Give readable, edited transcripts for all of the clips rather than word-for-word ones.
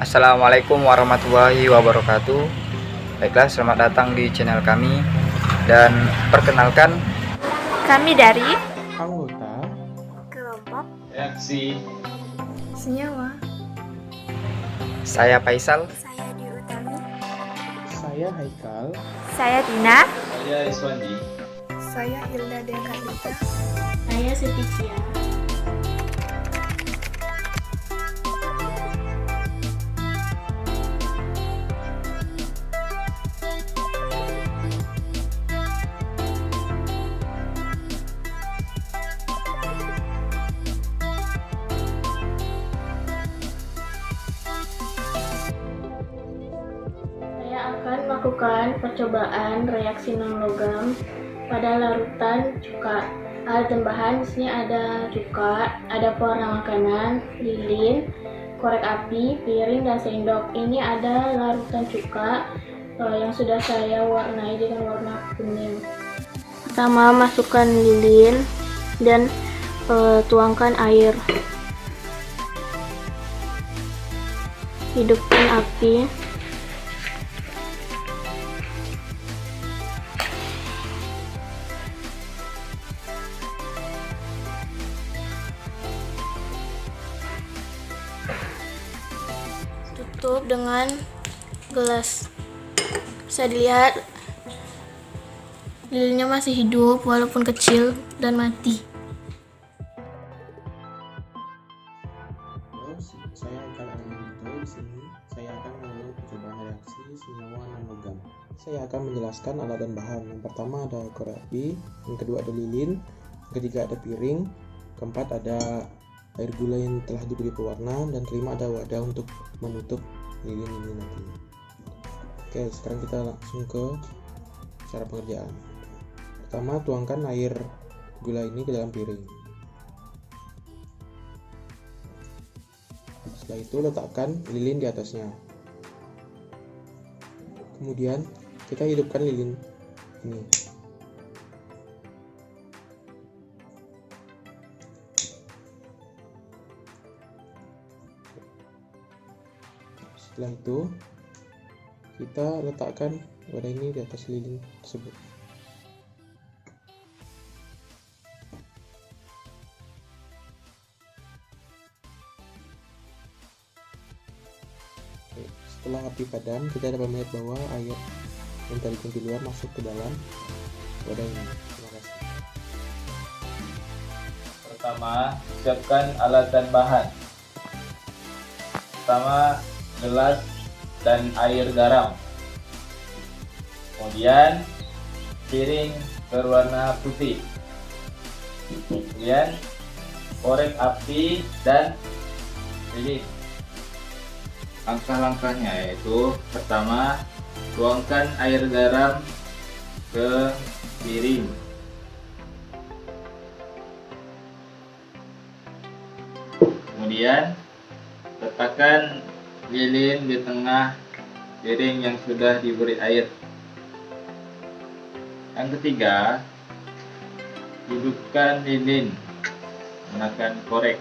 Assalamualaikum warahmatullahi wabarakatuh. Baiklah, selamat datang di channel kami. Dan perkenalkan, Kami dari anggota kelompok reaksi senyawa. saya Faisal. Saya Diutami. saya Haikal. Saya Tina. saya Iswandi. Saya Hilda Dekarita. Saya Setitia. Saya akan melakukan percobaan reaksi non-logam pada larutan cuka. Alat dan bahan di sini ada cuka, ada pewarna makanan, lilin, korek api, piring, dan sendok. Ini ada larutan cuka yang sudah saya warnai dengan warna kuning. Pertama, masukkan lilin dan tuangkan air. Hidupkan api. Tutup dengan gelas. Bisa dilihat lilinnya masih hidup walaupun kecil dan mati. Saya akan di sini. Saya akan mengulang percobaan reaksi senyawa non-logam. Saya akan menjelaskan alat dan bahan. Yang pertama ada korek api, yang kedua ada lilin, yang ketiga ada piring, keempat ada air gula yang telah diberi pewarna, dan kelima ada wadah untuk menutup lilin ini nanti. Oke, sekarang kita langsung ke cara pengerjaan. Pertama, tuangkan air gula ini ke dalam piring. Setelah itu letakkan lilin di atasnya. Kemudian kita hidupkan lilin ini. Setelah itu kita letakkan wadah ini di atas lilin tersebut. Setelah api padam, kita dapat melihat bahwa air yang tadi di luar masuk ke dalam wadah ini. Terima kasih. Pertama, siapkan alat dan bahan. Pertama, gelas dan air garam. Kemudian piring berwarna putih. Kemudian korek api dan lilin. Langkah-langkahnya yaitu pertama, tuangkan air garam ke piring. Kemudian letakkan lilin di tengah piring yang sudah diberi air. Yang ketiga, hidupkan lilin menggunakan korek.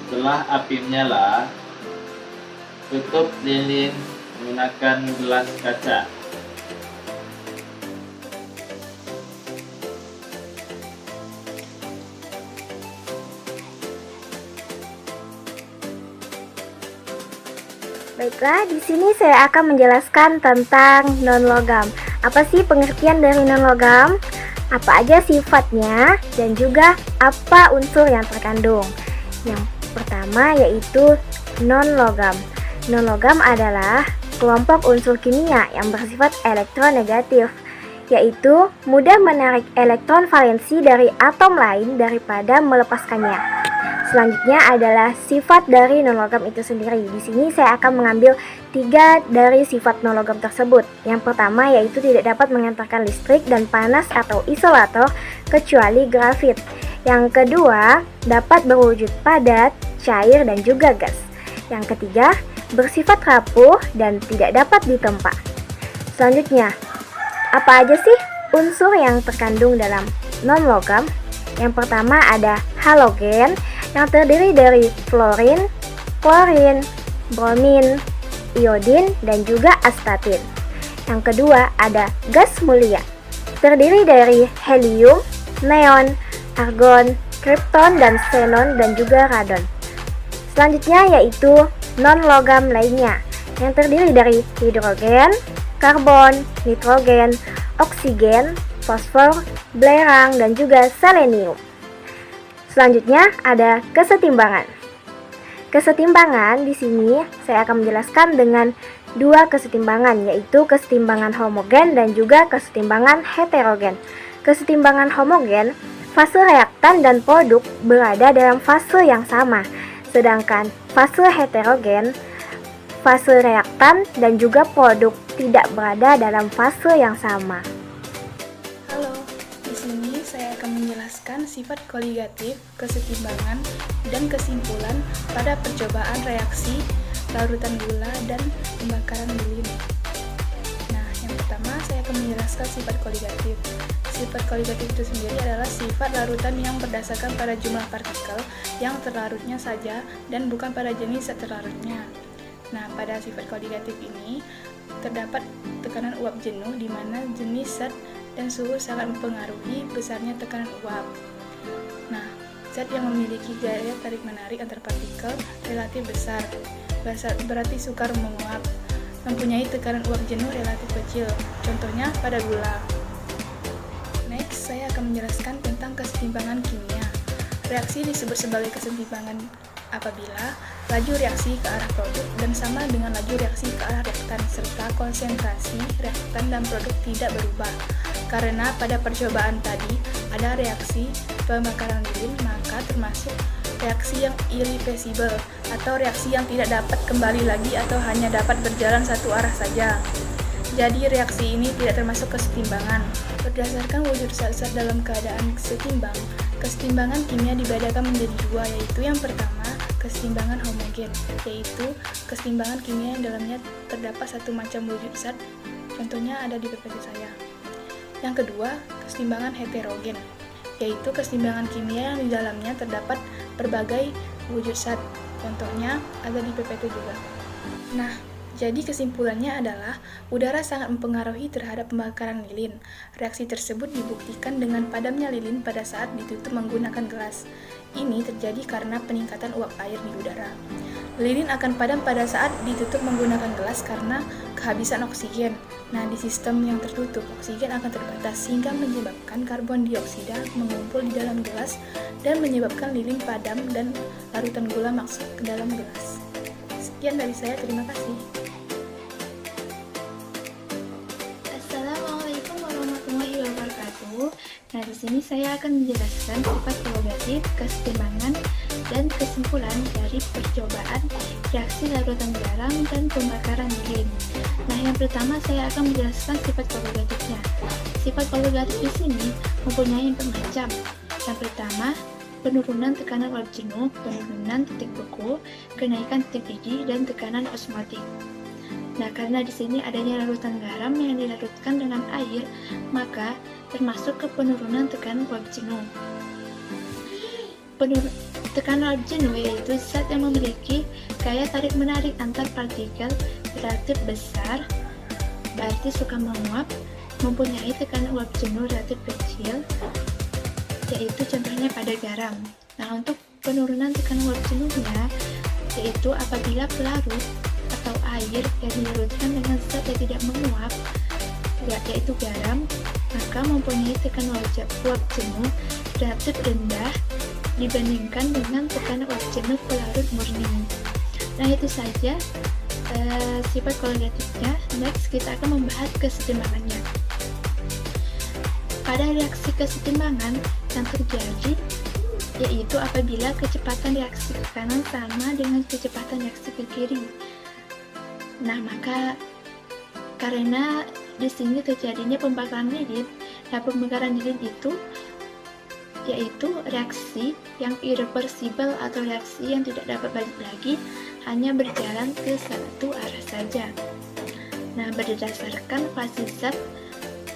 Setelah api menyala, tutup lilin menggunakan gelas kaca. Baiklah, di sini saya akan menjelaskan tentang non-logam. Apa sih pengertian dari non-logam? Apa aja sifatnya dan juga apa unsur yang terkandung? Yang pertama yaitu non-logam. Non-logam adalah kelompok unsur kimia yang bersifat elektronegatif, yaitu mudah menarik elektron valensi dari atom lain daripada melepaskannya. Selanjutnya adalah sifat dari non-logam itu sendiri. Di sini saya akan mengambil 3 dari sifat non-logam tersebut. Yang pertama yaitu tidak dapat mengantarkan listrik dan panas atau isolator kecuali grafit. Yang kedua, dapat berwujud padat, cair, dan juga gas. Yang ketiga, bersifat rapuh dan tidak dapat ditempa. Selanjutnya, apa aja sih unsur yang terkandung dalam non-logam? Yang pertama ada halogen yang terdiri dari fluorin, klorin, bromin, iodin, dan juga astatin. Yang kedua ada gas mulia, terdiri dari helium, neon, argon, krypton, dan xenon, dan juga radon. Selanjutnya yaitu non-logam lainnya yang terdiri dari hidrogen, karbon, nitrogen, oksigen, fosfor, belerang, dan juga selenium. Selanjutnya ada kesetimbangan. Kesetimbangan di sini saya akan menjelaskan dengan dua kesetimbangan, yaitu kesetimbangan homogen dan juga kesetimbangan heterogen. Kesetimbangan homogen, fase reaktan dan produk berada dalam fase yang sama, sedangkan fase heterogen, fase reaktan dan juga produk tidak berada dalam fase yang sama. Halo, di sini saya akan menjelaskan sifat koligatif, kesetimbangan, dan kesimpulan pada percobaan reaksi larutan gula dan pembakaran lilin. Nah, yang pertama saya akan menjelaskan sifat koligatif. Sifat koligatif itu sendiri adalah sifat larutan yang berdasarkan pada jumlah partikel yang terlarutnya saja dan bukan pada jenis zat terlarutnya. Nah, pada sifat koligatif ini terdapat tekanan uap jenuh di mana jenis zat dan suhu sangat mempengaruhi besarnya tekanan uap. Nah, zat yang memiliki gaya tarik-menarik antar partikel relatif besar, berarti sukar menguap, mempunyai tekanan uap jenuh relatif kecil, contohnya pada gula. Next, saya akan menjelaskan tentang kesetimbangan kimia. Reaksi disebut sebagai kesetimbangan apabila laju reaksi ke arah produk dan sama dengan laju reaksi ke arah reaktan, serta konsentrasi reaktan dan produk tidak berubah. Karena pada percobaan tadi ada reaksi pembakaran lilin, maka termasuk reaksi yang irreversible atau reaksi yang tidak dapat kembali lagi atau hanya dapat berjalan satu arah saja. Jadi reaksi ini tidak termasuk kesetimbangan. Berdasarkan wujud zat-zat dalam keadaan setimbang, kesetimbangan kimia dibedakan menjadi dua, yaitu yang pertama kesetimbangan homogen, yaitu kesetimbangan kimia yang dalamnya terdapat satu macam wujud zat, contohnya ada di PPT saya. Yang kedua, kesetimbangan heterogen, yaitu kesetimbangan kimia yang di dalamnya terdapat berbagai wujud zat, contohnya ada di PPT juga. Nah, jadi kesimpulannya adalah udara sangat mempengaruhi terhadap pembakaran lilin. Reaksi tersebut dibuktikan dengan padamnya lilin pada saat ditutup menggunakan gelas. Ini terjadi karena peningkatan uap air di udara. Lilin akan padam pada saat ditutup menggunakan gelas karena kehabisan oksigen. Nah, di sistem yang tertutup, oksigen akan terbatas sehingga menyebabkan karbon dioksida mengumpul di dalam gelas dan menyebabkan lilin padam dan larutan gula masuk ke dalam gelas. Sekian dari saya, terima kasih. Assalamualaikum warahmatullahi wabarakatuh. Nah, di sini saya akan menjelaskan sifat koligatif, kesetimbangan, dan kesimpulan dari percobaan reaksi larutan garam dan pembakaran lilin. Nah, yang pertama saya akan menjelaskan sifat koligatifnya. Sifat koligatif di sini mempunyai 4 macam. Yang pertama, penurunan tekanan uap jenuh, penurunan titik beku, kenaikan titik didih, dan tekanan osmotik. Nah, karena di sini adanya larutan garam yang dilarutkan dengan air, maka termasuk ke penurunan tekanan uap jenuh. Tekanan uap jenuh yaitu zat yang memiliki gaya tarik-menarik antar partikel relatif besar, berarti suka menguap, mempunyai tekanan uap jenuh relatif kecil, yaitu contohnya pada garam. Nah, untuk penurunan tekanan uap jenuhnya, yaitu apabila pelarut atau air yang dilarutkan dengan zat yang tidak menguap, yaitu garam, maka mempunyai tekanan uap jenuh relatif rendah dibandingkan dengan tekanan uap jenuh pelarut murni. Nah, itu saja sifat koligatifnya. Next, kita akan membahas kesetimbangannya. Pada reaksi kesetimbangan yang terjadi yaitu apabila kecepatan reaksi ke kanan sama dengan kecepatan reaksi ke kiri. Nah, maka karena di sini terjadinya pembakaran lilin, nah pembakaran lilin itu yaitu reaksi yang irreversible atau reaksi yang tidak dapat balik lagi hanya berjalan ke satu arah saja. Nah, berdasarkan fase zat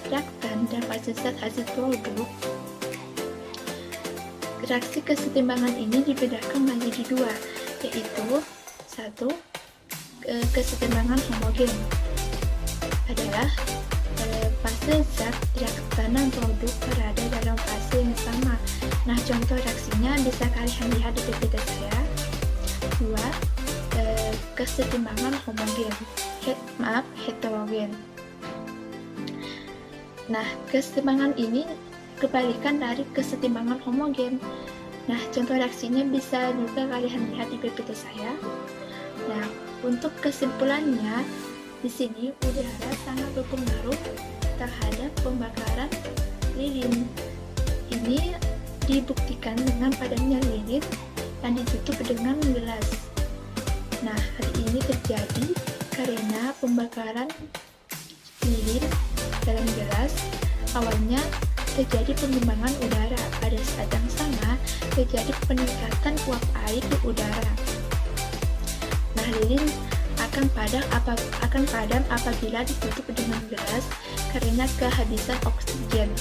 reaktan dan fase zat hasil produk, reaksi kesetimbangan ini dibedakan menjadi dua, yaitu satu, kesetimbangan homogen adalah fase zat reaktan dan produk berada dalam fase yang sama. Nah, contoh reaksinya bisa kalian lihat di PPT saya. Dua, kesetimbangan homogen, heterogen. Nah, kesetimbangan ini kebalikan dari kesetimbangan homogen. Nah, contoh reaksinya bisa juga kalian lihat di PPT saya. Nah, untuk kesimpulannya, di sini udara sangat berpengaruh terhadap pembakaran lilin. Ini dibuktikan dengan padamnya lilin yang ditutup dengan gelas. Nah, hal ini terjadi karena pembakaran lilin dalam gelas awalnya terjadi pengembangan udara. Pada saat yang sama terjadi peningkatan uap air di udara. Nah, lilin akan padam apabila ditutup dengan gelas karena kehabisan oksigen.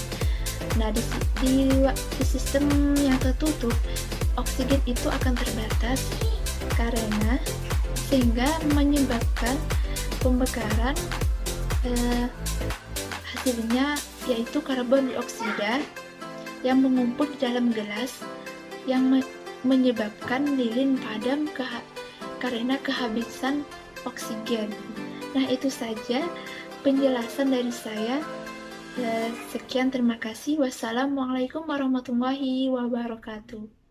Nah, di sistem yang tertutup, oksigen itu akan terbatas sehingga menyebabkan pembakaran, hasilnya yaitu karbon dioksida yang mengumpul di dalam gelas yang menyebabkan lilin padam karena kehabisan oksigen. Nah, itu saja penjelasan dari saya. Sekian, terima kasih. Wassalamualaikum warahmatullahi wabarakatuh.